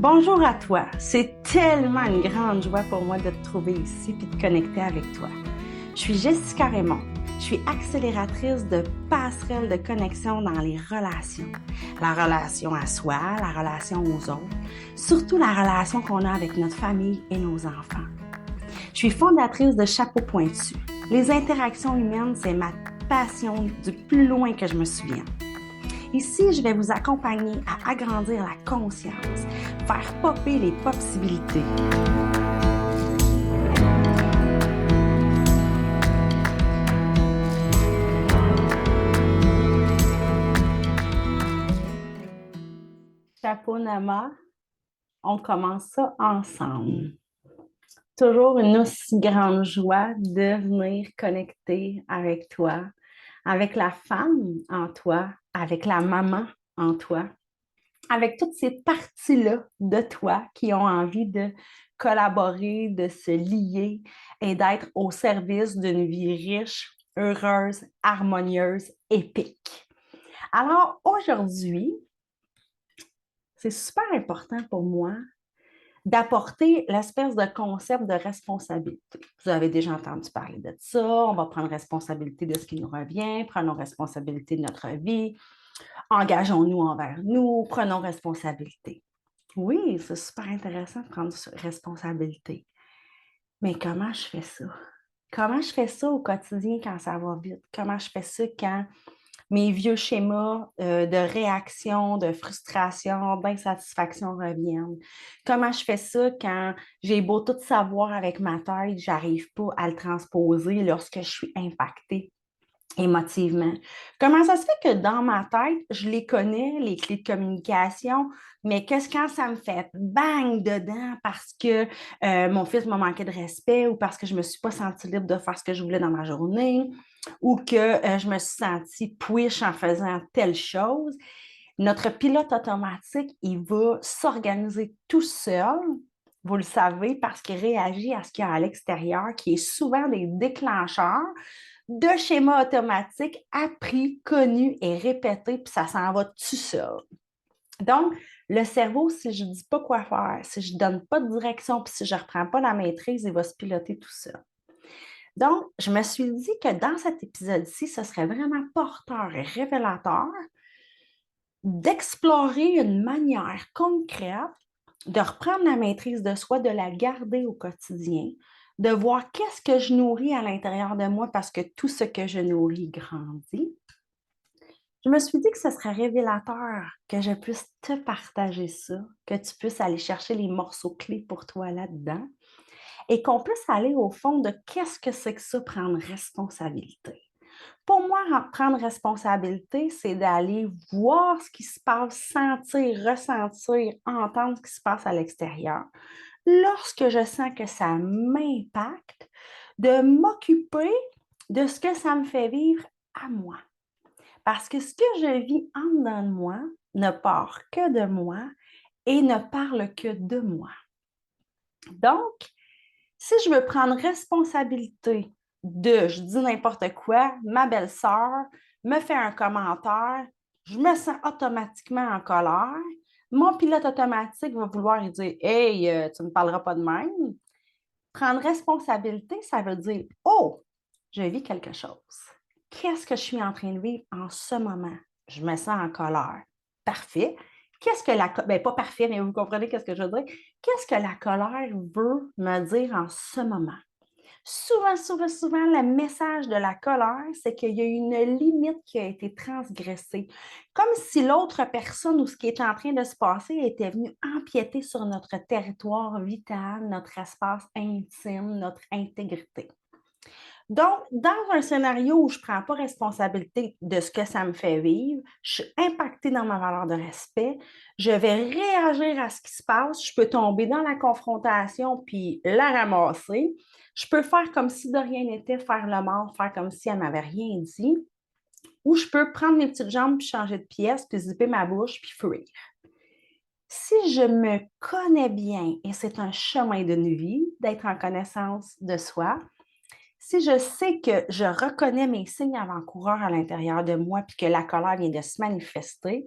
Bonjour à toi. C'est tellement une grande joie pour moi de te trouver ici et de connecter avec toi. Je suis Jessica Raymond. Je suis accélératrice de passerelles de connexion dans les relations. La relation à soi, la relation aux autres, surtout la relation qu'on a avec notre famille et nos enfants. Je suis fondatrice de Chapeau Pointu. Les interactions humaines, c'est ma passion du plus loin que je me souvienne. Ici, je vais vous accompagner à agrandir la conscience, faire popper les possibilités. Chapeau Nama, on commence ça ensemble. Toujours une aussi grande joie de venir connecter avec toi, avec la femme en toi, avec la maman en toi, avec toutes ces parties-là de toi qui ont envie de collaborer, de se lier et d'être au service d'une vie riche, heureuse, harmonieuse, épique. Alors aujourd'hui, c'est super important pour moi d'apporter l'espèce de concept de responsabilité. Vous avez déjà entendu parler de ça, on va prendre responsabilité de ce qui nous revient, prenons responsabilité de notre vie, engageons-nous envers nous, prenons responsabilité. Oui, c'est super intéressant de prendre responsabilité. Mais comment je fais ça? Comment je fais ça au quotidien quand ça va vite? Comment je fais ça quand mes vieux schémas de réaction, de frustration, d'insatisfaction reviennent? Comment je fais ça quand j'ai beau tout savoir avec ma tête, j'arrive pas à le transposer lorsque je suis impactée émotivement? Comment ça se fait que dans ma tête, je les connais, les clés de communication, mais qu'est-ce quand ça me fait bang dedans parce que mon fils m'a manqué de respect ou parce que je ne me suis pas sentie libre de faire ce que je voulais dans ma journée ou que je me suis sentie push en faisant telle chose? Notre pilote automatique, il va s'organiser tout seul, vous le savez, parce qu'il réagit à ce qu'il y a à l'extérieur, qui est souvent des déclencheurs de schémas automatiques appris, connus et répétés, puis ça s'en va tout seul. Donc, le cerveau, si je ne dis pas quoi faire, si je ne donne pas de direction, puis si je ne reprends pas la maîtrise, il va se piloter tout seul. Donc, je me suis dit que dans cet épisode-ci, ce serait vraiment porteur et révélateur d'explorer une manière concrète de reprendre la maîtrise de soi, de la garder au quotidien, de voir qu'est-ce que je nourris à l'intérieur de moi parce que tout ce que je nourris grandit. Je me suis dit que ce serait révélateur que je puisse te partager ça, que tu puisses aller chercher les morceaux clés pour toi là-dedans et qu'on puisse aller au fond de qu'est-ce que c'est que ça, prendre responsabilité. Pour moi, prendre responsabilité, c'est d'aller voir ce qui se passe, sentir, ressentir, entendre ce qui se passe à l'extérieur. Lorsque je sens que ça m'impacte, de m'occuper de ce que ça me fait vivre à moi. Parce que ce que je vis en dedans de moi ne part que de moi et ne parle que de moi. Donc, si je veux prendre responsabilité je dis n'importe quoi, ma belle-sœur me fait un commentaire, je me sens automatiquement en colère, mon pilote automatique va vouloir lui dire « Hey, tu ne me parleras pas de même ». Prendre responsabilité, ça veut dire « Oh, je vis quelque chose. Qu'est-ce que je suis en train de vivre en ce moment? Je me sens en colère. Parfait. Qu'est-ce que la colère, pas parfait, mais vous comprenez qu'est-ce que je veux dire? Qu'est-ce que la colère veut me dire en ce moment? Souvent, souvent, souvent, le message de la colère, c'est qu'il y a une limite qui a été transgressée. Comme si l'autre personne ou ce qui est en train de se passer était venu empiéter sur notre territoire vital, notre espace intime, notre intégrité. Donc, dans un scénario où je ne prends pas responsabilité de ce que ça me fait vivre, je suis impactée dans ma valeur de respect, je vais réagir à ce qui se passe, je peux tomber dans la confrontation puis la ramasser. Je peux faire comme si de rien n'était, faire le mort, faire comme si elle ne m'avait rien dit. Ou je peux prendre mes petites jambes puis changer de pièce, puis zipper ma bouche puis fuir. Si je me connais bien, et c'est un chemin d'une vie d'être en connaissance de soi, si je sais que je reconnais mes signes avant-coureurs à l'intérieur de moi puis que la colère vient de se manifester,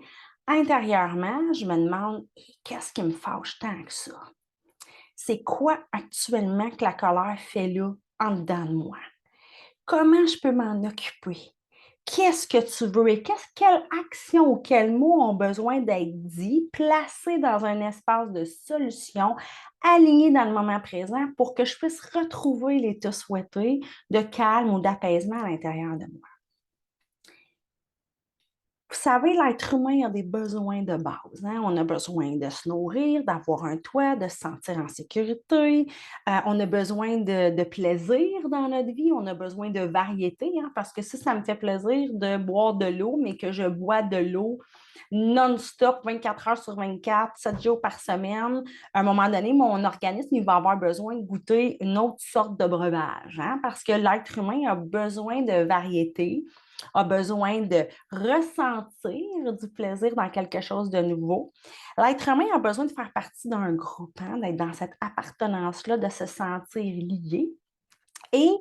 Intérieurement, je me demande: «Qu'est-ce qui me fâche tant que ça? C'est quoi actuellement que la colère fait là, en dedans de moi? Comment je peux m'en occuper? Qu'est-ce que tu veux et quelle action ou quels mots ont besoin d'être dits, placés dans un espace de solution, alignés dans le moment présent pour que je puisse retrouver l'état souhaité de calme ou d'apaisement à l'intérieur de moi?» Vous savez, l'être humain a des besoins de base, hein. On a besoin de se nourrir, d'avoir un toit, de se sentir en sécurité. On a besoin de plaisir dans notre vie. On a besoin de variété, hein, parce que si ça me fait plaisir de boire de l'eau, mais que je bois de l'eau non-stop, 24 heures sur 24, 7 jours par semaine, à un moment donné, mon organisme, il va avoir besoin de goûter une autre sorte de breuvage, hein, parce que l'être humain a besoin de variété, a besoin de ressentir du plaisir dans quelque chose de nouveau. L'être humain a besoin de faire partie d'un groupe, hein, d'être dans cette appartenance-là, de se sentir lié. Et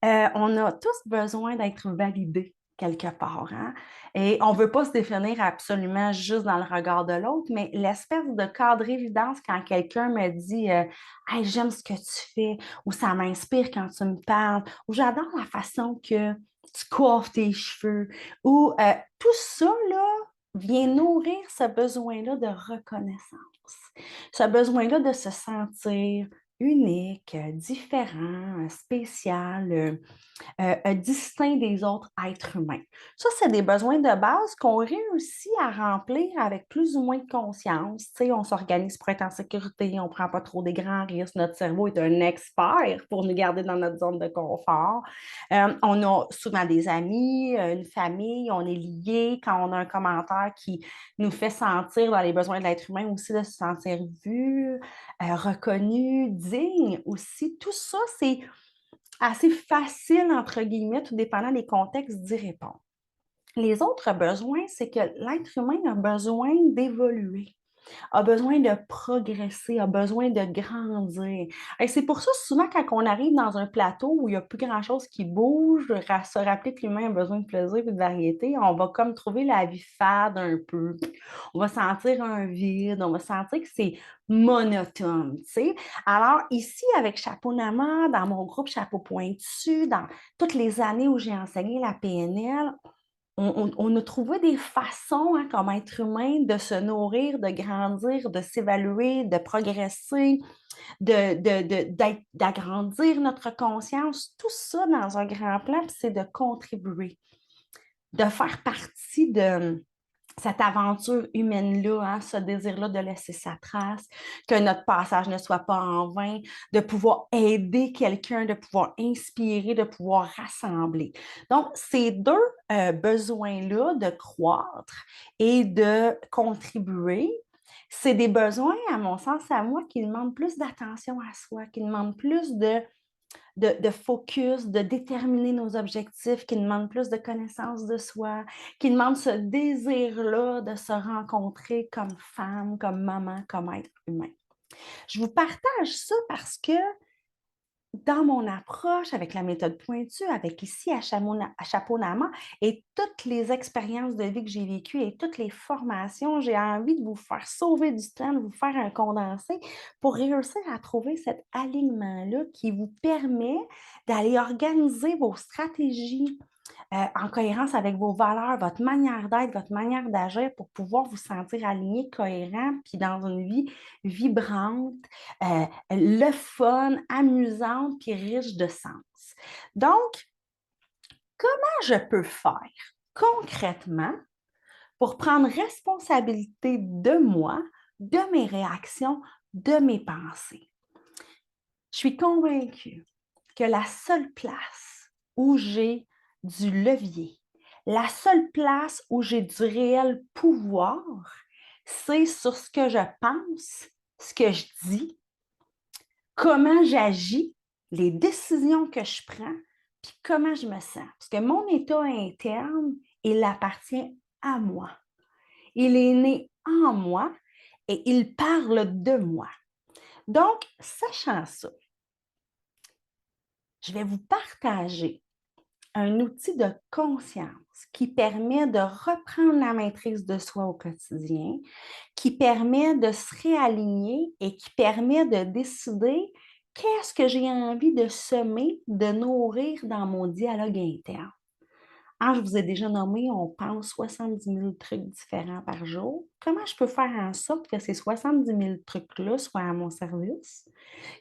on a tous besoin d'être validés quelque part, hein? Et on ne veut pas se définir absolument juste dans le regard de l'autre, mais l'espèce de cadre évidence quand quelqu'un me dit Hey, j'aime ce que tu fais, ou ça m'inspire quand tu me parles, ou j'adore la façon que tu coiffes tes cheveux, ou tout ça, là, vient nourrir ce besoin-là de reconnaissance, ce besoin-là de se sentir unique, différent, spécial, distinct des autres êtres humains. Ça, c'est des besoins de base qu'on réussit à remplir avec plus ou moins de conscience. Tu sais, on s'organise pour être en sécurité, on ne prend pas trop des grands risques. Notre cerveau est un expert pour nous garder dans notre zone de confort. On a souvent des amis, une famille, on est liés. Quand on a un commentaire qui nous fait sentir dans les besoins de l'être humain aussi de se sentir vu, reconnu, digne aussi. Tout ça, c'est assez facile, entre guillemets, tout dépendant des contextes, d'y répondre. Les autres besoins, c'est que l'être humain a besoin d'évoluer, a besoin de progresser, a besoin de grandir. Et c'est pour ça, souvent, quand on arrive dans un plateau où il n'y a plus grand-chose qui bouge, se rappeler que l'humain a besoin de plaisir et de variété, on va comme trouver la vie fade un peu. On va sentir un vide, on va sentir que c'est monotone, tu sais. Alors, ici, avec Chapeau Nama, dans mon groupe Chapeau Pointu, dans toutes les années où j'ai enseigné la PNL, on a trouvé des façons, hein, comme être humain, de se nourrir, de grandir, de s'évaluer, de progresser, d'agrandir notre conscience. Tout ça dans un grand plan, puis c'est de contribuer, de faire partie de cette aventure humaine-là, hein, ce désir-là de laisser sa trace, que notre passage ne soit pas en vain, de pouvoir aider quelqu'un, de pouvoir inspirer, de pouvoir rassembler. Donc, ces deux besoins-là de croître et de contribuer, c'est des besoins, à mon sens, à moi, qui demandent plus d'attention à soi, qui demandent plus de focus, de déterminer nos objectifs, qui demandent plus de connaissance de soi, qui demandent ce désir-là de se rencontrer comme femme, comme maman, comme être humain. Je vous partage ça parce que dans mon approche avec la méthode pointue, avec ici à Chapeau Nama et toutes les expériences de vie que j'ai vécues et toutes les formations, j'ai envie de vous faire sauver du temps, de vous faire un condensé pour réussir à trouver cet alignement-là qui vous permet d'aller organiser vos stratégies en cohérence avec vos valeurs, votre manière d'être, votre manière d'agir pour pouvoir vous sentir aligné, cohérent, puis dans une vie vibrante, le fun, amusante, puis riche de sens. Donc, comment je peux faire concrètement pour prendre responsabilité de moi, de mes réactions, de mes pensées? Je suis convaincue que la seule place où j'ai du levier, la seule place où j'ai du réel pouvoir, c'est sur ce que je pense, ce que je dis, comment j'agis, les décisions que je prends, puis comment je me sens. Parce que mon état interne, il appartient à moi. Il est né en moi et il parle de moi. Donc, sachant ça, je vais vous partager un outil de conscience qui permet de reprendre la maîtrise de soi au quotidien, qui permet de se réaligner et qui permet de décider qu'est-ce que j'ai envie de semer, de nourrir dans mon dialogue interne. Ah, je vous ai déjà nommé, on pense 70 000 trucs différents par jour. Comment je peux faire en sorte que ces 70 000 trucs-là soient à mon service,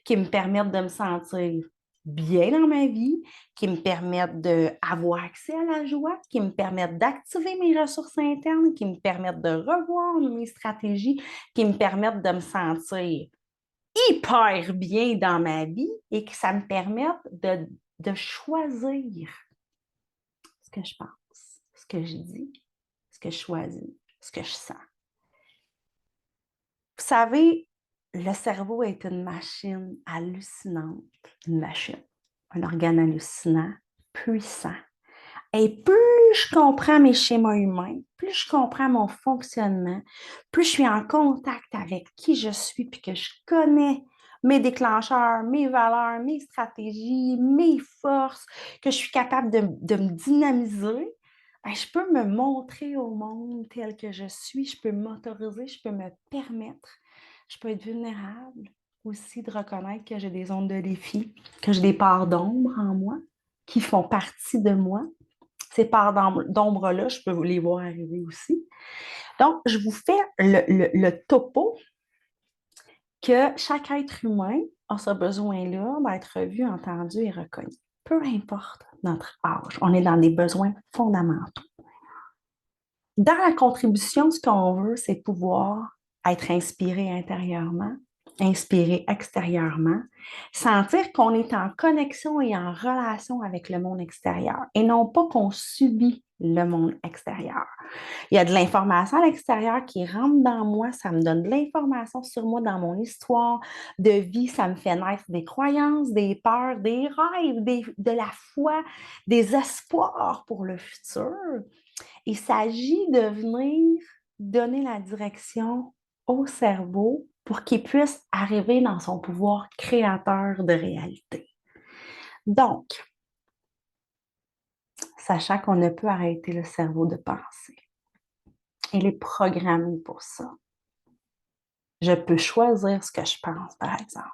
qui me permettent de me sentir bien dans ma vie, qui me permettent d'avoir accès à la joie, qui me permettent d'activer mes ressources internes, qui me permettent de revoir mes stratégies, qui me permettent de me sentir hyper bien dans ma vie et que ça me permette de choisir ce que je pense, ce que je dis, ce que je choisis, ce que je sens. Vous savez, le cerveau est une machine hallucinante, une machine, un organe hallucinant, puissant. Et plus je comprends mes schémas humains, plus je comprends mon fonctionnement, plus je suis en contact avec qui je suis, puis que je connais mes déclencheurs, mes valeurs, mes stratégies, mes forces, que je suis capable de me dynamiser, ben, je peux me montrer au monde tel que je suis, je peux m'autoriser, je peux me permettre, je peux être vulnérable aussi de reconnaître que j'ai des zones de défi, que j'ai des parts d'ombre en moi qui font partie de moi. Ces parts d'ombre-là, je peux vous les voir arriver aussi. Donc, je vous fais le topo que chaque être humain a ce besoin-là d'être vu, entendu et reconnu. Peu importe notre âge, on est dans des besoins fondamentaux. Dans la contribution, ce qu'on veut, c'est pouvoir être inspiré intérieurement, inspiré extérieurement, sentir qu'on est en connexion et en relation avec le monde extérieur et non pas qu'on subit le monde extérieur. Il y a de l'information à l'extérieur qui rentre dans moi, ça me donne de l'information sur moi dans mon histoire de vie, ça me fait naître des croyances, des peurs, des rêves, de la foi, des espoirs pour le futur. Il s'agit de venir donner la direction au cerveau pour qu'il puisse arriver dans son pouvoir créateur de réalité. Donc, sachant qu'on ne peut arrêter le cerveau de penser, il est programmé pour ça. Je peux choisir ce que je pense, par exemple.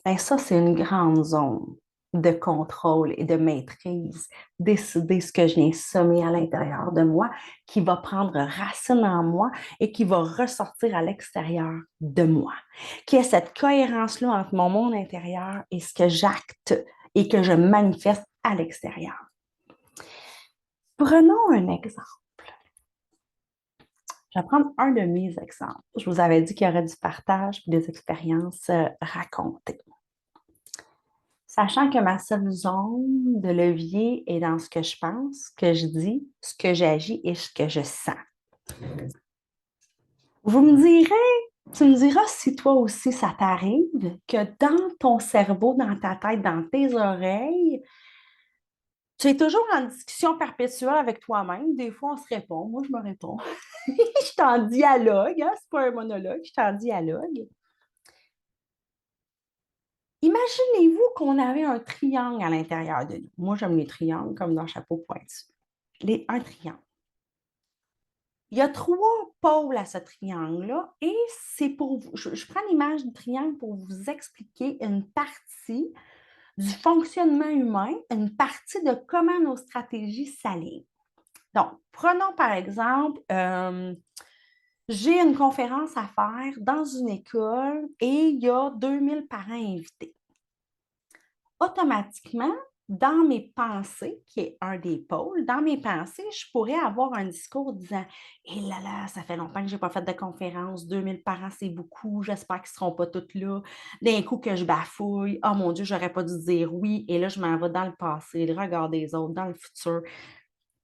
Et ça, c'est une grande zone de contrôle et de maîtrise. Décider ce que je viens semer à l'intérieur de moi, qui va prendre racine en moi et qui va ressortir à l'extérieur de moi. Qui est cette cohérence-là entre mon monde intérieur et ce que j'acte et que je manifeste à l'extérieur. Prenons un exemple. Je vais prendre un de mes exemples. Je vous avais dit qu'il y aurait du partage et des expériences racontées. Sachant que ma seule zone de levier est dans ce que je pense, ce que je dis, ce que j'agis et ce que je sens. Vous me direz, tu me diras si toi aussi ça t'arrive que dans ton cerveau, dans ta tête, dans tes oreilles, tu es toujours en discussion perpétuelle avec toi-même. Des fois, on se répond. Moi, je me réponds. Je suis en dialogue, hein? C'est pas un monologue, je suis en dialogue. Imaginez-vous qu'on avait un triangle à l'intérieur de nous. Moi, j'aime les triangles comme dans Chapeau pointu. Un triangle. Il y a 3 pôles à ce triangle-là et c'est pour vous. Je prends l'image du triangle pour vous expliquer une partie du fonctionnement humain, une partie de comment nos stratégies s'alignent. Donc, prenons par exemple, j'ai une conférence à faire dans une école et il y a 2000 parents invités. Automatiquement, dans mes pensées, qui est un des pôles, dans mes pensées, je pourrais avoir un discours disant « Eh là là, ça fait longtemps que je n'ai pas fait de conférence, 2000 parents, c'est beaucoup, j'espère qu'ils ne seront pas tous là. » D'un coup que je bafouille, « Oh mon Dieu, j'aurais pas dû dire oui. » Et là, je m'en vais dans le passé, le regard des autres, dans le futur.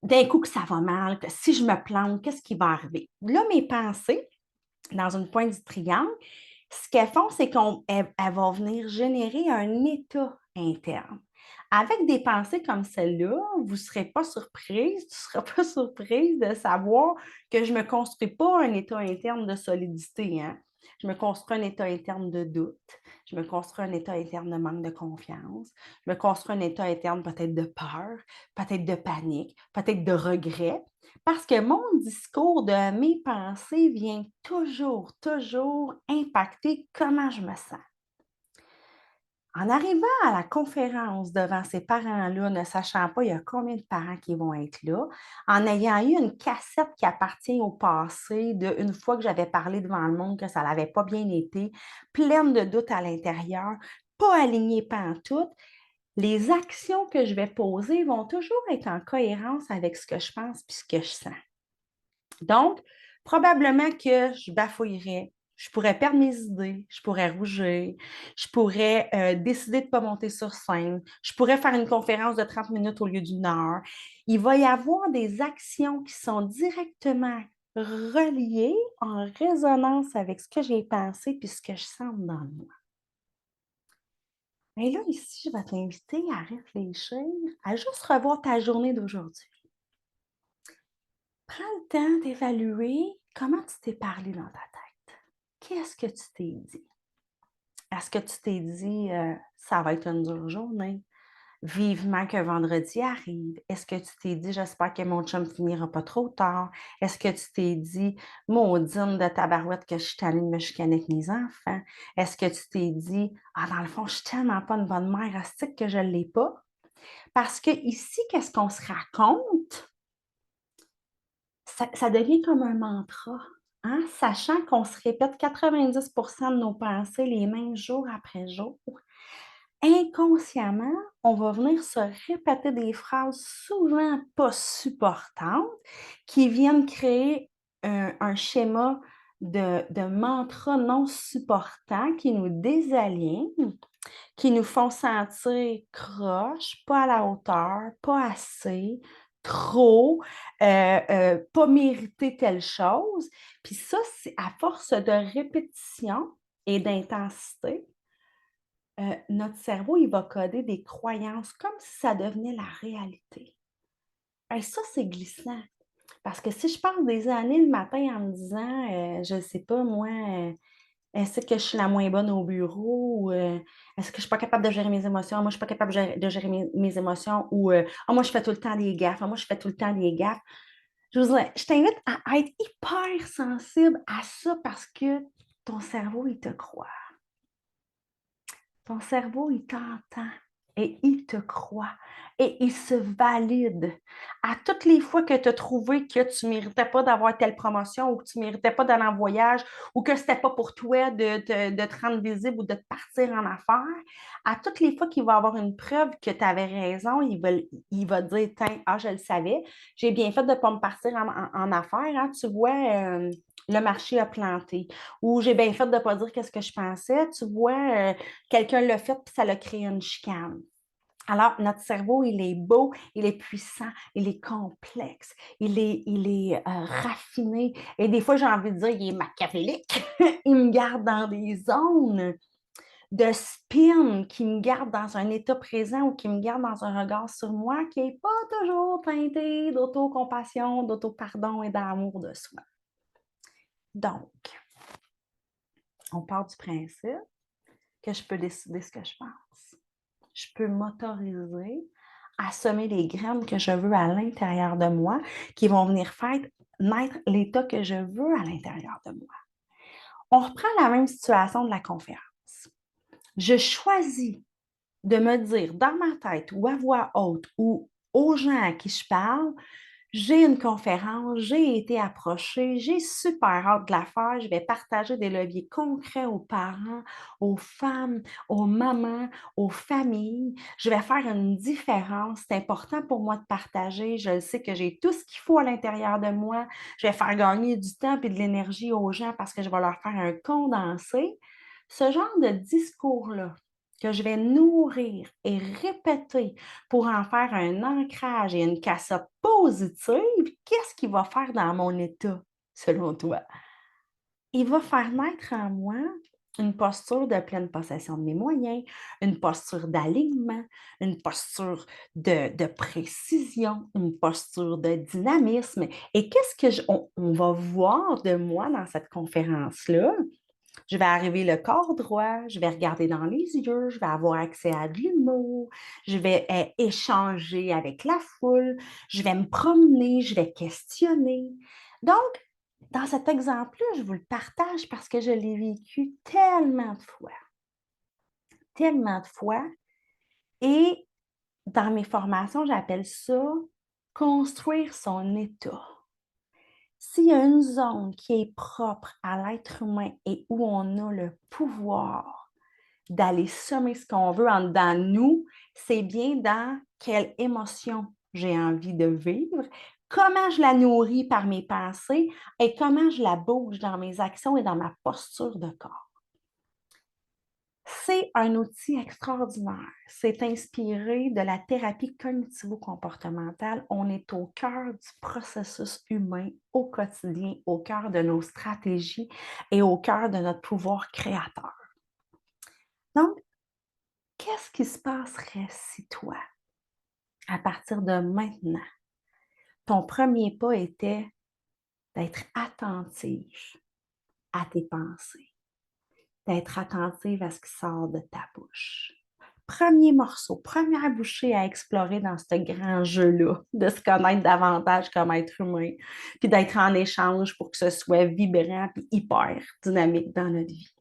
D'un coup que ça va mal, que si je me plante, qu'est-ce qui va arriver? Là, mes pensées, dans une pointe du triangle, ce qu'elles font, c'est qu'elles vont venir générer un état interne. Avec des pensées comme celle-là, vous ne serez pas surprise, tu ne seras pas surprise de savoir que je ne me construis pas un état interne de solidité. Hein? Je me construis un état interne de doute. Je me construis un état interne de manque de confiance. Je me construis un état interne peut-être de peur, peut-être de panique, peut-être de regret. Parce que mon discours de mes pensées vient toujours impacter comment je me sens. En arrivant à la conférence devant ces parents-là, ne sachant pas il y a combien de parents qui vont être là, en ayant eu une cassette qui appartient au passé d'une fois que j'avais parlé devant le monde que ça n'avait pas bien été, pleine de doutes à l'intérieur, pas alignée pantoute, les actions que je vais poser vont toujours être en cohérence avec ce que je pense puis ce que je sens. Donc, probablement que je bafouillerais, je pourrais perdre mes idées, je pourrais rougir, je pourrais décider de ne pas monter sur scène, je pourrais faire une conférence de 30 minutes au lieu d'une heure. Il va y avoir des actions qui sont directement reliées en résonance avec ce que j'ai pensé puis ce que je sens dans moi. Mais là, ici, je vais t'inviter à réfléchir, à juste revoir ta journée d'aujourd'hui. Prends le temps d'évaluer comment tu t'es parlé dans ta tête. Qu'est-ce que tu t'es dit? Est-ce que tu t'es dit, ça va être une dure journée? Vivement que vendredi arrive. Est-ce que tu t'es dit, j'espère que mon chum finira pas trop tard? Est-ce que tu t'es dit, maudine de tabarouette que je suis tannée de me chicaner avec mes enfants? Est-ce que tu t'es dit, ah, dans le fond, je suis tellement pas une bonne mère, astique que je ne l'ai pas? Parce que ici, qu'est-ce qu'on se raconte? Ça devient comme un mantra, hein, sachant qu'on se répète 90 de nos pensées les mêmes jour après jour. Inconsciemment, on va venir se répéter des phrases souvent pas supportantes qui viennent créer un schéma de mantra non supportant qui nous désaligne, qui nous font sentir croche, pas à la hauteur, pas assez, trop, pas mériter telle chose. Puis ça, c'est à force de répétition et d'intensité, notre cerveau, il va coder des croyances comme si ça devenait la réalité. Et ça, c'est glissant. Parce que si je passe des années le matin en me disant, je ne sais pas moi, est-ce que je suis la moins bonne au bureau? Ou, est-ce que je suis pas capable de gérer mes émotions? Moi, je suis pas capable de gérer mes émotions. Ou, ah, moi, je fais tout le temps des gaffes. Ah, moi, je fais tout le temps des gaffes. Je t'invite à être hyper sensible à ça parce que ton cerveau, il te croit. Ton cerveau, il t'entend et il te croit et il se valide. À toutes les fois que tu as trouvé que tu ne méritais pas d'avoir telle promotion ou que tu ne méritais pas d'aller en voyage ou que ce n'était pas pour toi de te rendre visible ou de te partir en affaires, à toutes les fois qu'il va avoir une preuve que tu avais raison, il va dire, tiens, ah, je le savais, j'ai bien fait de ne pas me partir en affaires. Hein. Tu vois, le marché a planté. Ou j'ai bien fait de ne pas dire qu'est-ce que je pensais. Tu vois, quelqu'un l'a fait puis ça l'a créé une chicane. Alors, notre cerveau, il est beau, il est puissant, il est complexe, il est raffiné. Et des fois, j'ai envie de dire, il est machiavélique. Il me garde dans des zones de spin, qui me garde dans un état présent ou qui me garde dans un regard sur moi qui n'est pas toujours teinté d'autocompassion, d'autopardon et d'amour de soi. Donc, on part du principe que je peux décider ce que je pense. Je peux m'autoriser à semer les graines que je veux à l'intérieur de moi qui vont venir faire naître l'état que je veux à l'intérieur de moi. On reprend la même situation de la conférence. Je choisis de me dire dans ma tête ou à voix haute ou aux gens à qui je parle, j'ai une conférence, j'ai été approchée, j'ai super hâte de la faire. Je vais partager des leviers concrets aux parents, aux femmes, aux mamans, aux familles. Je vais faire une différence. C'est important pour moi de partager. Je sais que j'ai tout ce qu'il faut à l'intérieur de moi. Je vais faire gagner du temps et de l'énergie aux gens parce que je vais leur faire un condensé. Ce genre de discours-là, que je vais nourrir et répéter pour en faire un ancrage et une cassette positive, qu'est-ce qu'il va faire dans mon état, selon toi? Il va faire naître en moi une posture de pleine possession de mes moyens, une posture d'alignement, une posture de précision, une posture de dynamisme. Et qu'est-ce que on va voir de moi dans cette conférence-là? Je vais arriver le corps droit, je vais regarder dans les yeux, je vais avoir accès à de l'humour, je vais échanger avec la foule, je vais me promener, je vais questionner. Donc, dans cet exemple-là, je vous le partage parce que je l'ai vécu tellement de fois. Tellement de fois. Et dans mes formations, j'appelle ça construire son état. S'il y a une zone qui est propre à l'être humain et où on a le pouvoir d'aller semer ce qu'on veut en dedans de nous, c'est bien dans quelle émotion j'ai envie de vivre, comment je la nourris par mes pensées et comment je la bouge dans mes actions et dans ma posture de corps. C'est un outil extraordinaire. C'est inspiré de la thérapie cognitivo-comportementale. On est au cœur du processus humain au quotidien, au cœur de nos stratégies et au cœur de notre pouvoir créateur. Donc, qu'est-ce qui se passerait si toi, à partir de maintenant, ton premier pas était d'être attentive à tes pensées, d'être attentive à ce qui sort de ta bouche? Premier morceau, première bouchée à explorer dans ce grand jeu-là, de se connaître davantage comme être humain, puis d'être en échange pour que ce soit vibrant et hyper dynamique dans notre vie.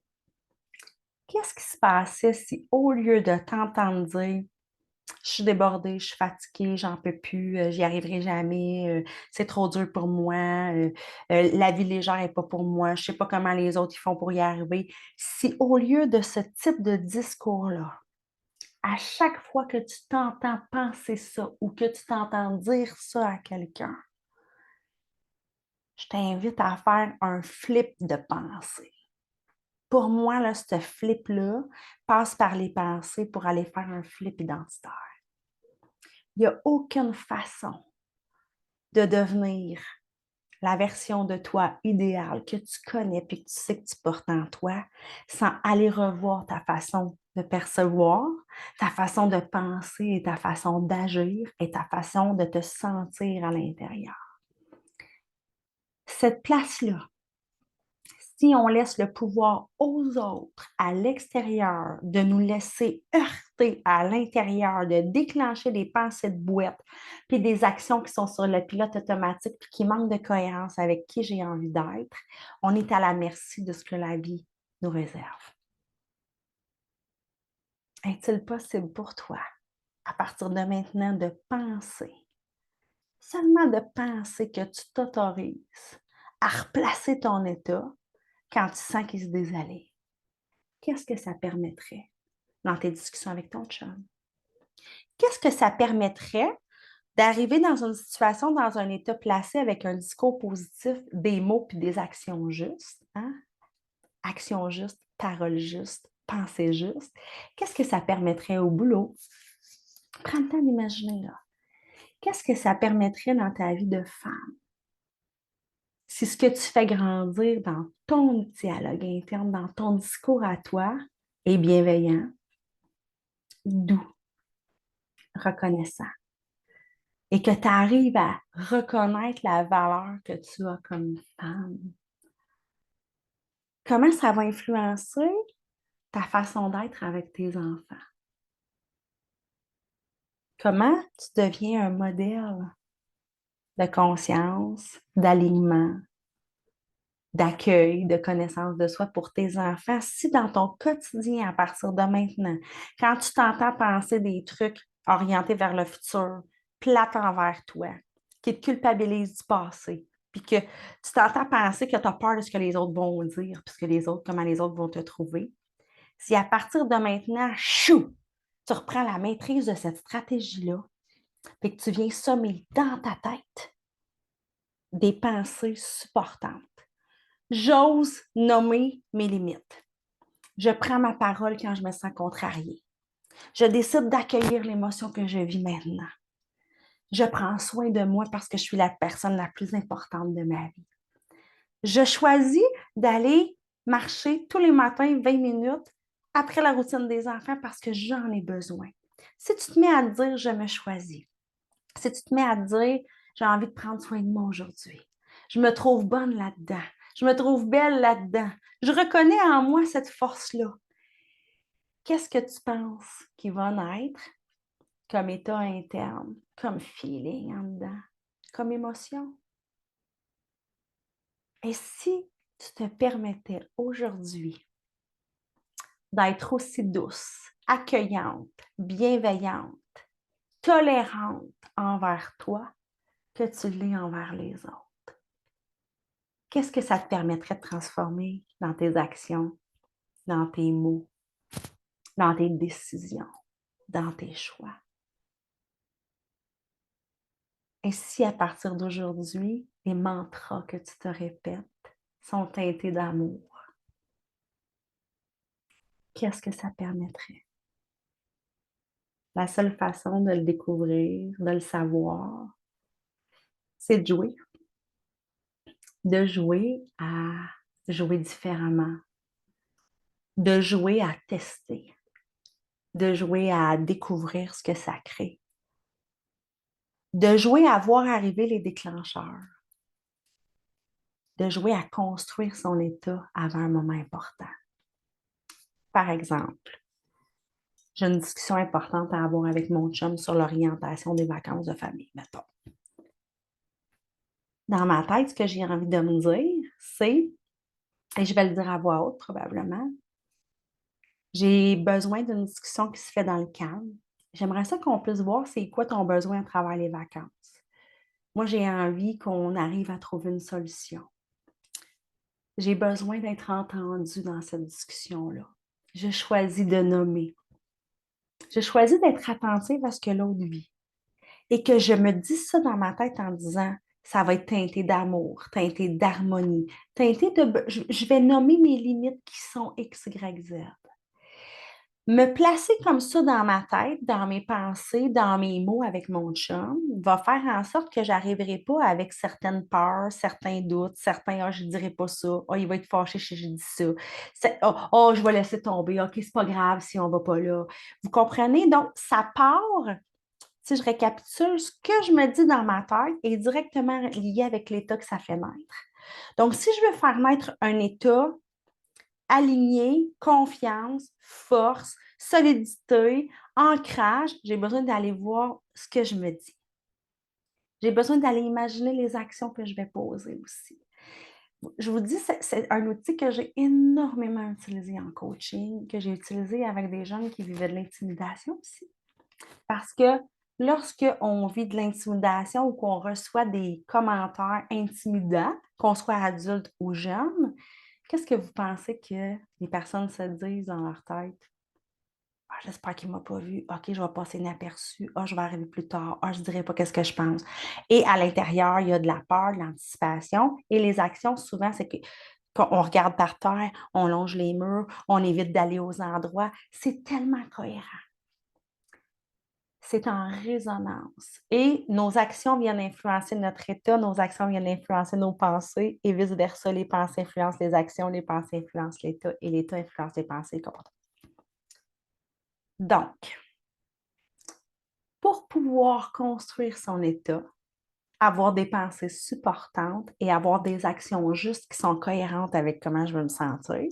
Qu'est-ce qui se passait si, au lieu de t'entendre dire je suis débordée, je suis fatiguée, j'en peux plus, j'y arriverai jamais, c'est trop dur pour moi, la vie légère n'est pas pour moi, je ne sais pas comment les autres ils font pour y arriver. Si au lieu de ce type de discours-là, à chaque fois que tu t'entends penser ça ou que tu t'entends dire ça à quelqu'un, je t'invite à faire un flip de pensée. Pour moi, là, ce flip-là passe par les pensées pour aller faire un flip identitaire. Il n'y a aucune façon de devenir la version de toi idéale que tu connais et que tu sais que tu portes en toi sans aller revoir ta façon de percevoir, ta façon de penser et ta façon d'agir et ta façon de te sentir à l'intérieur. Cette place-là, si on laisse le pouvoir aux autres à l'extérieur, de nous laisser heurter à l'intérieur, de déclencher des pensées de boîte, puis des actions qui sont sur le pilote automatique, puis qui manquent de cohérence avec qui j'ai envie d'être, on est à la merci de ce que la vie nous réserve. Est-il possible pour toi, à partir de maintenant, de penser, seulement de penser que tu t'autorises à replacer ton état quand tu sens qu'il se désaligne? Qu'est-ce que ça permettrait dans tes discussions avec ton chum? Qu'est-ce que ça permettrait d'arriver dans une situation, dans un état placé avec un discours positif, des mots puis des actions justes, hein? Actions justes, paroles justes, pensées justes. Qu'est-ce que ça permettrait au boulot? Prends le temps d'imaginer là. Qu'est-ce que ça permettrait dans ta vie de femme? Si ce que tu fais grandir dans ton dialogue interne, dans ton discours à toi, est bienveillant, doux, reconnaissant, et que tu arrives à reconnaître la valeur que tu as comme femme, comment ça va influencer ta façon d'être avec tes enfants? Comment tu deviens un modèle de conscience, d'alignement, d'accueil, de connaissance de soi pour tes enfants si dans ton quotidien, à partir de maintenant, quand tu t'entends penser des trucs orientés vers le futur, plates envers toi, qui te culpabilisent du passé, puis que tu t'entends penser que tu as peur de ce que les autres vont dire, puis comment les autres vont te trouver, si à partir de maintenant, chou, tu reprends la maîtrise de cette stratégie-là, puis que tu viens sommer dans ta tête des pensées supportantes. J'ose nommer mes limites. Je prends ma parole quand je me sens contrariée. Je décide d'accueillir l'émotion que je vis maintenant. Je prends soin de moi parce que je suis la personne la plus importante de ma vie. Je choisis d'aller marcher tous les matins 20 minutes après la routine des enfants parce que j'en ai besoin. Si tu te mets à te dire « je me choisis », si tu te mets à te dire « j'ai envie de prendre soin de moi aujourd'hui », Je me trouve bonne là-dedans. Je me trouve belle là-dedans. Je reconnais en moi cette force-là. Qu'est-ce que tu penses qui va naître comme état interne, comme feeling en dedans, comme émotion? Et si tu te permettais aujourd'hui d'être aussi douce, accueillante, bienveillante, tolérante envers toi que tu l'es envers les autres? Qu'est-ce que ça te permettrait de transformer dans tes actions, dans tes mots, dans tes décisions, dans tes choix? Et si à partir d'aujourd'hui, les mantras que tu te répètes sont teintés d'amour, qu'est-ce que ça permettrait? La seule façon de le découvrir, de le savoir, c'est de jouer à jouer différemment, de jouer à tester, de jouer à découvrir ce que ça crée, de jouer à voir arriver les déclencheurs, de jouer à construire son état avant un moment important. Par exemple, j'ai une discussion importante à avoir avec mon chum sur l'orientation des vacances de famille, mettons. Dans ma tête, ce que j'ai envie de me dire, c'est, et je vais le dire à voix haute probablement, j'ai besoin d'une discussion qui se fait dans le calme. J'aimerais ça qu'on puisse voir c'est quoi ton besoin à travers les vacances. Moi, j'ai envie qu'on arrive à trouver une solution. J'ai besoin d'être entendue dans cette discussion-là. Je choisis de nommer. Je choisis d'être attentive à ce que l'autre vit. Et que je me dise ça dans ma tête en disant, ça va être teinté d'amour, teinté d'harmonie, teinté de... Je vais nommer mes limites qui sont X, Y, Z. Me placer comme ça dans ma tête, dans mes pensées, dans mes mots avec mon chum, va faire en sorte que je n'arriverai pas avec certaines peurs, certains doutes, certains je ne dirai pas ça, il va être fâché si je dis ça, je vais laisser tomber, OK, c'est pas grave si on ne va pas là. Vous comprenez? Donc, ça part, si je récapitule, ce que je me dis dans ma tête est directement lié avec l'état que ça fait naître. Donc, si je veux faire naître un état aligné, confiance, force, solidité, ancrage, j'ai besoin d'aller voir ce que je me dis. J'ai besoin d'aller imaginer les actions que je vais poser aussi. Je vous dis, c'est un outil que j'ai énormément utilisé en coaching, que j'ai utilisé avec des jeunes qui vivaient de l'intimidation aussi. Parce que lorsqu'on vit de l'intimidation ou qu'on reçoit des commentaires intimidants, qu'on soit adulte ou jeune, qu'est-ce que vous pensez que les personnes se disent dans leur tête? Ah, j'espère qu'il ne m'a pas vu. OK, je vais passer inaperçu. Ah, je vais arriver plus tard. Ah, je ne dirai pas qu'est-ce que je pense. Et à l'intérieur, il y a de la peur, de l'anticipation. Et les actions, souvent, c'est que quand on regarde par terre, on longe les murs, on évite d'aller aux endroits. C'est tellement cohérent. C'est en résonance. Et nos actions viennent influencer notre état, nos actions viennent influencer nos pensées et vice-versa. Les pensées influencent les actions, les pensées influencent l'état et l'état influence les pensées et le comportement. Donc, pour pouvoir construire son état, avoir des pensées supportantes et avoir des actions justes qui sont cohérentes avec comment je veux me sentir,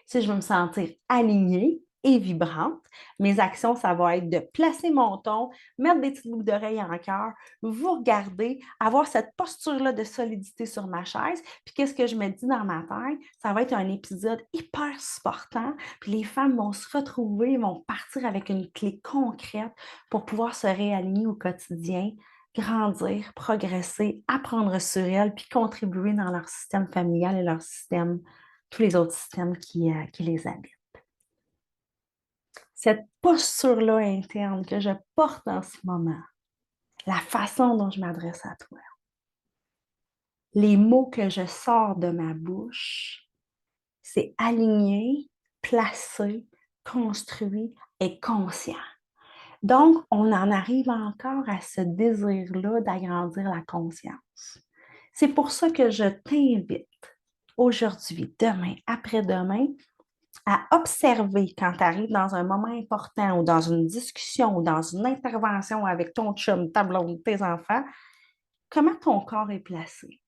si je veux me sentir alignée et vibrante, mes actions, ça va être de placer mon ton, mettre des petites boucles d'oreilles en cœur, vous regarder, avoir cette posture-là de solidité sur ma chaise. Puis qu'est-ce que je me dis dans ma tête? Ça va être un épisode hyper supportant. Puis les femmes vont se retrouver, vont partir avec une clé concrète pour pouvoir se réaligner au quotidien, grandir, progresser, apprendre sur elles, puis contribuer dans leur système familial et leur système tous les autres systèmes qui les habitent. Cette posture-là interne que je porte en ce moment, la façon dont je m'adresse à toi, les mots que je sors de ma bouche, c'est aligné, placé, construit et conscient. Donc, on en arrive encore à ce désir-là d'agrandir la conscience. C'est pour ça que je t'invite aujourd'hui, demain, après-demain, à observer quand tu arrives dans un moment important ou dans une discussion ou dans une intervention avec ton chum, ta blonde, tes enfants, comment ton corps est placé.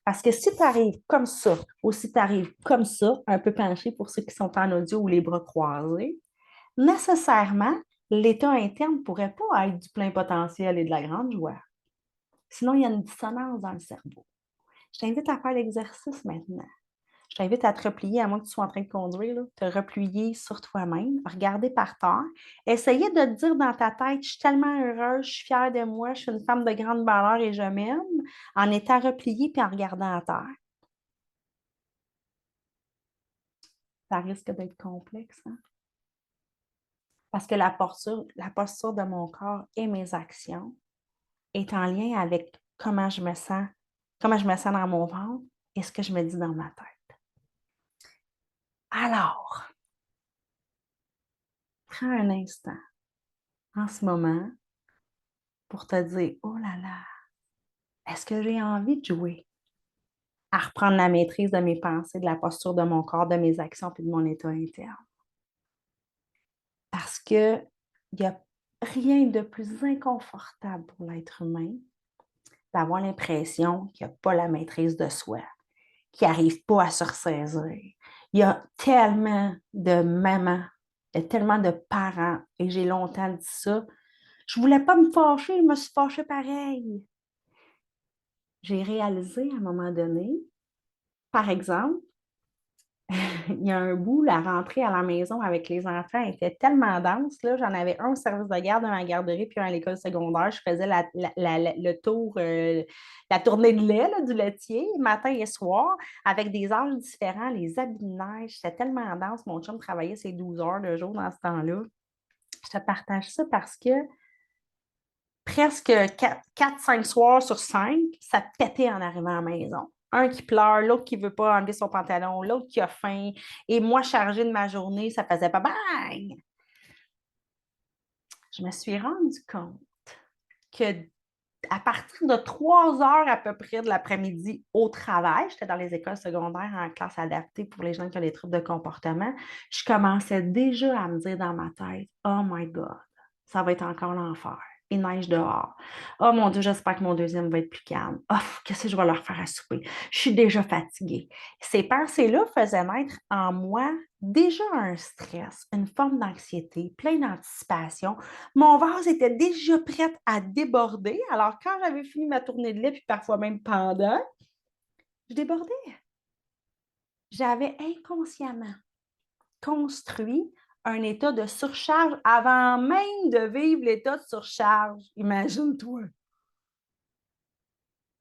Parce que si tu arrives comme ça, ou si tu arrives comme ça, un peu penché pour ceux qui sont en audio ou les bras croisés, nécessairement, l'état interne ne pourrait pas être du plein potentiel et de la grande joie. Sinon, il y a une dissonance dans le cerveau. Je t'invite à faire l'exercice maintenant. Je t'invite à te replier, à moins que tu sois en train de conduire, là, te replier sur toi-même, regarder par terre, essayer de te dire dans ta tête, je suis tellement heureuse, je suis fière de moi, je suis une femme de grande valeur et je m'aime, en étant repliée puis en regardant à terre. Ça risque d'être complexe, hein? Parce que la posture de mon corps et mes actions est en lien avec comment je me sens dans mon ventre et ce que je me dis dans ma tête. Alors, prends un instant en ce moment pour te dire, oh là là, est-ce que j'ai envie de jouer à reprendre la maîtrise de mes pensées, de la posture de mon corps, de mes actions et de mon état interne? Parce qu'il n'y a rien de plus inconfortable pour l'être humain d'avoir l'impression qu'il n'a pas la maîtrise de soi, qu'il n'arrive pas à se ressaisir. Il y a tellement de mamans, il y a tellement de parents, et j'ai longtemps dit ça. Je ne voulais pas me fâcher, je me suis fâchée pareil. J'ai réalisé à un moment donné, par exemple, il y a un bout, la rentrée à la maison avec les enfants était tellement dense. Là, j'en avais un au service de garde, un à la garderie, puis un à l'école secondaire. Je faisais le tour, la tournée de lait là, du laitier, matin et soir, avec des âges différents, les habits de neige. C'était tellement dense. Mon chum travaillait ses 12 heures le jour dans ce temps-là. Je te partage ça parce que presque 4-5 soirs sur 5, ça pétait en arrivant à la maison. Un qui pleure, l'autre qui ne veut pas enlever son pantalon, l'autre qui a faim. Et moi, chargée de ma journée, ça faisait pas bang! Je me suis rendu compte que à partir de 3 heures à peu près de l'après-midi au travail, j'étais dans les écoles secondaires en classe adaptée pour les gens qui ont des troubles de comportement, je commençais déjà à me dire dans ma tête, oh my God, ça va être encore l'enfer. Il neige dehors. Oh mon Dieu, j'espère que mon deuxième va être plus calme. Oh, qu'est-ce que je vais leur faire à souper? Je suis déjà fatiguée. Ces pensées-là faisaient naître en moi déjà un stress, une forme d'anxiété, plein d'anticipation. Mon vase était déjà prêt à déborder. Alors, quand j'avais fini ma tournée de lait, puis parfois même pendant, je débordais. J'avais inconsciemment construit un état de surcharge avant même de vivre l'état de surcharge. Imagine-toi.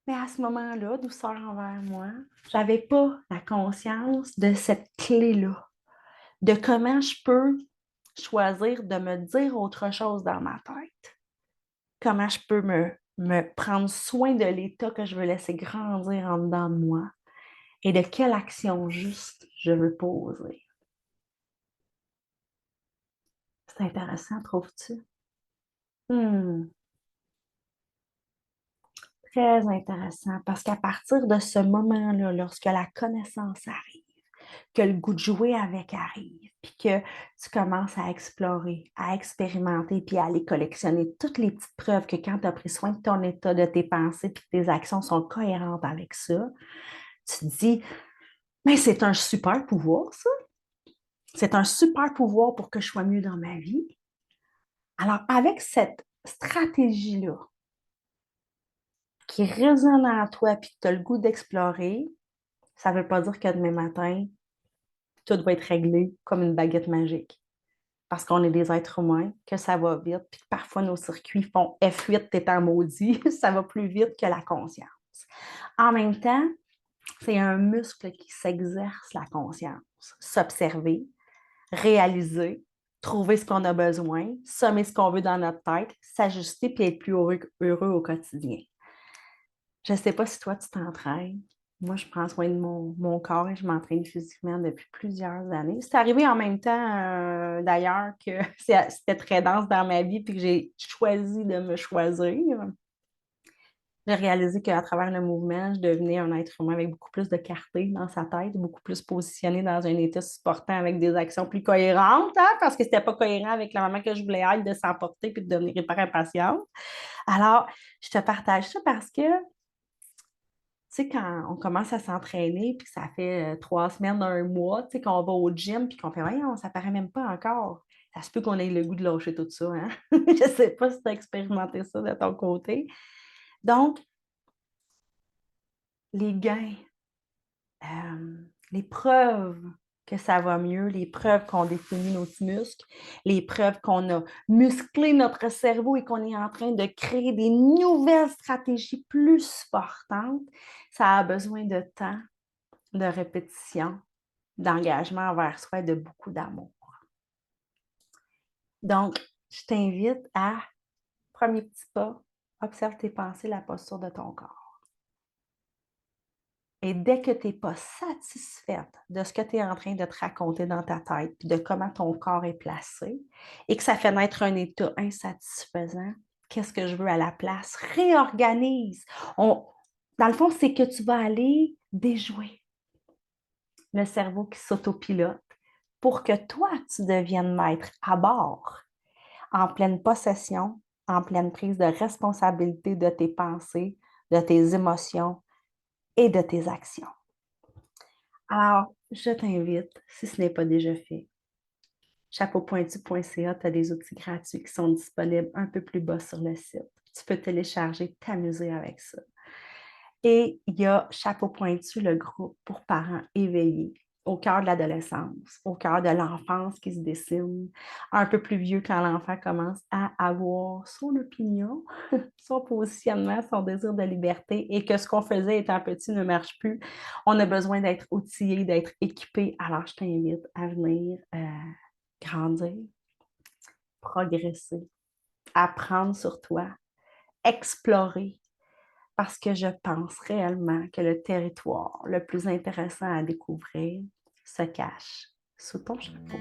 Mais à ce moment-là, douceur envers moi, je n'avais pas la conscience de cette clé-là, de comment je peux choisir de me dire autre chose dans ma tête. Comment je peux me prendre soin de l'état que je veux laisser grandir en dedans de moi et de quelle action juste je veux poser. C'est intéressant, trouves-tu? Hmm, très intéressant parce qu'à partir de ce moment-là, lorsque la connaissance arrive, que le goût de jouer avec arrive, puis que tu commences à explorer, à expérimenter, puis à aller collectionner toutes les petites preuves que quand tu as pris soin de ton état, de tes pensées, puis que tes actions sont cohérentes avec ça, tu te dis, mais c'est un super pouvoir, ça. C'est un super pouvoir pour que je sois mieux dans ma vie. Alors, avec cette stratégie-là qui résonne en toi puis que tu as le goût d'explorer, ça ne veut pas dire que demain matin, tout va être réglé comme une baguette magique. Parce qu'on est des êtres humains, que ça va vite, puis que parfois nos circuits font F8, t'es en maudit, ça va plus vite que la conscience. En même temps, c'est un muscle qui s'exerce, la conscience. S'observer, réaliser, trouver ce qu'on a besoin, sommer ce qu'on veut dans notre tête, s'ajuster puis être plus heureux au quotidien. Je ne sais pas si toi, tu t'entraînes. Moi, je prends soin de mon corps et je m'entraîne physiquement depuis plusieurs années. C'est arrivé en même temps, d'ailleurs, que c'était très dense dans ma vie puis que j'ai choisi de me choisir. J'ai réalisé qu'à travers le mouvement, je devenais un être humain avec beaucoup plus de clarté dans sa tête, beaucoup plus positionné dans un état supportant avec des actions plus cohérentes, hein, parce que c'était pas cohérent avec la maman que je voulais être, de s'emporter puis de devenir hyper impatiente. Alors, je te partage ça parce que sais, quand on commence à s'entraîner, puis que ça fait 3 semaines, un mois, tu sais, qu'on va au gym, puis qu'on fait, voyons, ça paraît même pas encore. Ça se peut qu'on ait le goût de lâcher tout ça, hein? Je sais pas si tu as expérimenté ça de ton côté. Donc, les gains, les preuves que ça va mieux, les preuves qu'on définit nos petits muscles, les preuves qu'on a musclé notre cerveau et qu'on est en train de créer des nouvelles stratégies plus portantes, ça a besoin de temps, de répétition, d'engagement envers soi et de beaucoup d'amour. Donc, je t'invite à, premier petit pas, observe tes pensées, la posture de ton corps. Et dès que tu n'es pas satisfaite de ce que tu es en train de te raconter dans ta tête, puis de comment ton corps est placé, et que ça fait naître un état insatisfaisant, qu'est-ce que je veux à la place? Réorganise. Dans le fond, c'est que tu vas aller déjouer le cerveau qui s'autopilote pour que toi, tu deviennes maître à bord, en pleine possession, en pleine prise de responsabilité de tes pensées, de tes émotions et de tes actions. Alors, je t'invite, si ce n'est pas déjà fait, chapeaupointu.ca, tu as des outils gratuits qui sont disponibles un peu plus bas sur le site. Tu peux télécharger, t'amuser avec ça. Et il y a Chapeau Pointu, le groupe pour parents éveillés, au cœur de l'adolescence, au cœur de l'enfance qui se dessine, un peu plus vieux quand l'enfant commence à avoir son opinion, son positionnement, son désir de liberté et que ce qu'on faisait étant petit ne marche plus. On a besoin d'être outillé, d'être équipé. Alors, je t'invite à venir grandir, progresser, apprendre sur toi, explorer, parce que je pense réellement que le territoire le plus intéressant à découvrir se cache sous ton chapeau.